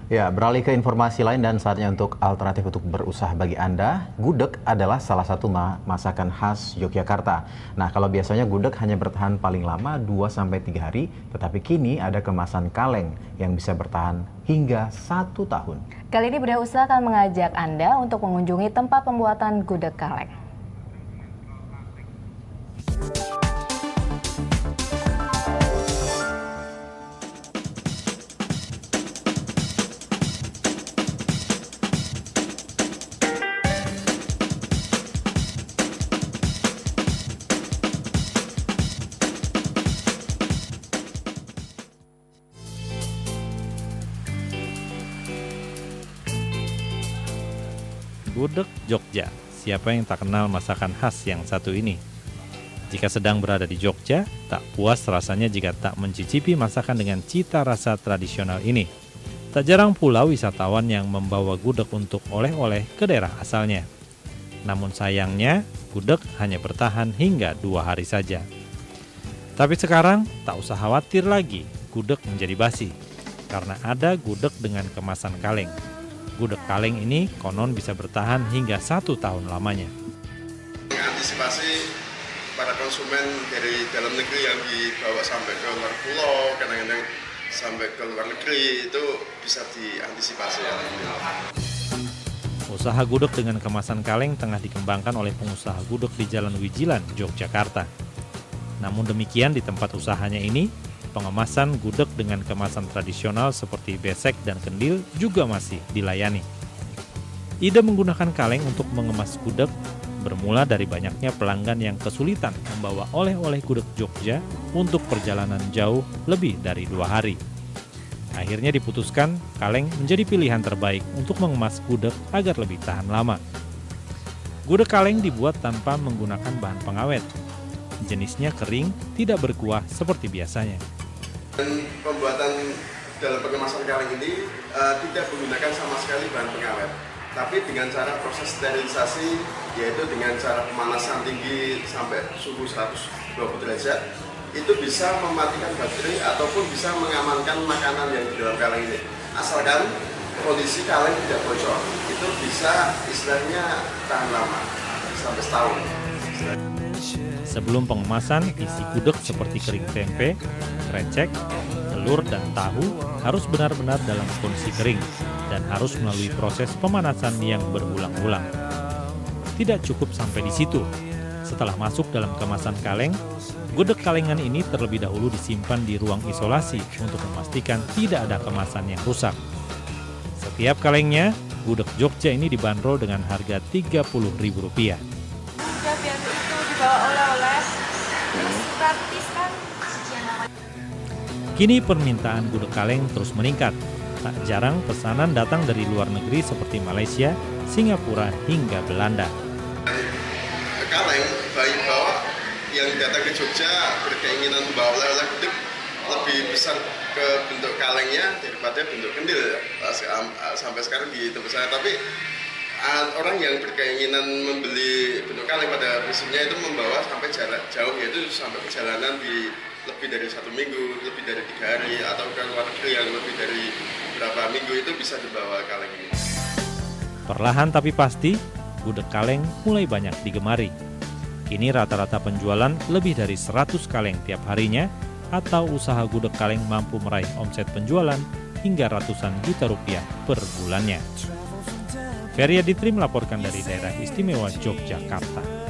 Ya, beralih ke informasi lain dan saatnya untuk alternatif untuk berusaha bagi Anda. Gudeg adalah salah satu masakan khas Yogyakarta. Nah, kalau biasanya gudeg hanya bertahan paling lama 2-3 hari, tetapi kini ada kemasan kaleng yang bisa bertahan hingga 1 tahun. Kali ini Bedah Usaha akan mengajak Anda untuk mengunjungi tempat pembuatan gudeg kaleng. Gudeg Jogja, siapa yang tak kenal masakan khas yang satu ini? Jika sedang berada di Jogja, tak puas rasanya jika tak mencicipi masakan dengan cita rasa tradisional ini. Tak jarang pula wisatawan yang membawa gudeg untuk oleh-oleh ke daerah asalnya. Namun sayangnya, gudeg hanya bertahan hingga 2 hari saja. Tapi sekarang, tak usah khawatir lagi gudeg menjadi basi, karena ada gudeg dengan kemasan kaleng. Gudeg kaleng ini konon bisa bertahan hingga 1 tahun lamanya. Mengantisipasi para konsumen dari dalam negeri yang dibawa sampai ke luar pulau, kadang-kadang sampai ke luar negeri, itu bisa diantisipasi. Usaha gudeg dengan kemasan kaleng tengah dikembangkan oleh pengusaha gudeg di Jalan Wijilan, Yogyakarta. Namun demikian di tempat usahanya ini, pengemasan gudeg dengan kemasan tradisional seperti besek dan kendil juga masih dilayani. Ide menggunakan kaleng untuk mengemas gudeg bermula dari banyaknya pelanggan yang kesulitan membawa oleh-oleh gudeg Jogja untuk perjalanan jauh lebih dari 2 hari. Akhirnya diputuskan kaleng menjadi pilihan terbaik untuk mengemas gudeg agar lebih tahan lama. Gudeg kaleng dibuat tanpa menggunakan bahan pengawet. Jenisnya kering, tidak berkuah seperti biasanya. Dan pembuatan dalam pengemasan kaleng ini tidak menggunakan sama sekali bahan pengawet, tapi dengan cara proses sterilisasi, yaitu dengan cara pemanasan tinggi sampai suhu 120 derajat, itu bisa mematikan bakteri ataupun bisa mengamankan makanan yang di dalam kaleng ini. Asalkan kondisi kaleng tidak bocor, itu bisa istilahnya tahan lama, sampai setahun. Sebelum pengemasan, isi gudeg seperti kering tempe, krecek, telur, dan tahu harus benar-benar dalam kondisi kering dan harus melalui proses pemanasan yang berulang-ulang. Tidak cukup sampai di situ. Setelah masuk dalam kemasan kaleng, gudeg kalengan ini terlebih dahulu disimpan di ruang isolasi untuk memastikan tidak ada kemasan yang rusak. Setiap kalengnya, gudeg Jogja ini dibanderol dengan harga Rp30.000. Biar itu dibawa oleh-oleh, terus praktis kan. Kini permintaan gudeg kaleng terus meningkat. Tak jarang pesanan datang dari luar negeri seperti Malaysia, Singapura, hingga Belanda. Kaleng, bawa yang datang ke Jogja berkeinginan membawa oleh-oleh gudeg lebih besar ke bentuk kalengnya daripada bentuk kendil. Sampai sekarang di tempat saya, tapi orang yang berkeinginan membeli bentuk kaleng pada prinsipnya itu membawa sampai jarak jauh, yaitu sampai perjalanan di lebih dari 1 minggu, lebih dari 3 hari, atau ke luar negeri yang lebih dari beberapa minggu itu bisa dibawa kaleng ini. Perlahan tapi pasti, gudeg kaleng mulai banyak digemari. Kini rata-rata penjualan lebih dari 100 kaleng tiap harinya, atau usaha gudeg kaleng mampu meraih omset penjualan hingga ratusan juta rupiah per bulannya. Feria Ditri melaporkan dari daerah istimewa Yogyakarta.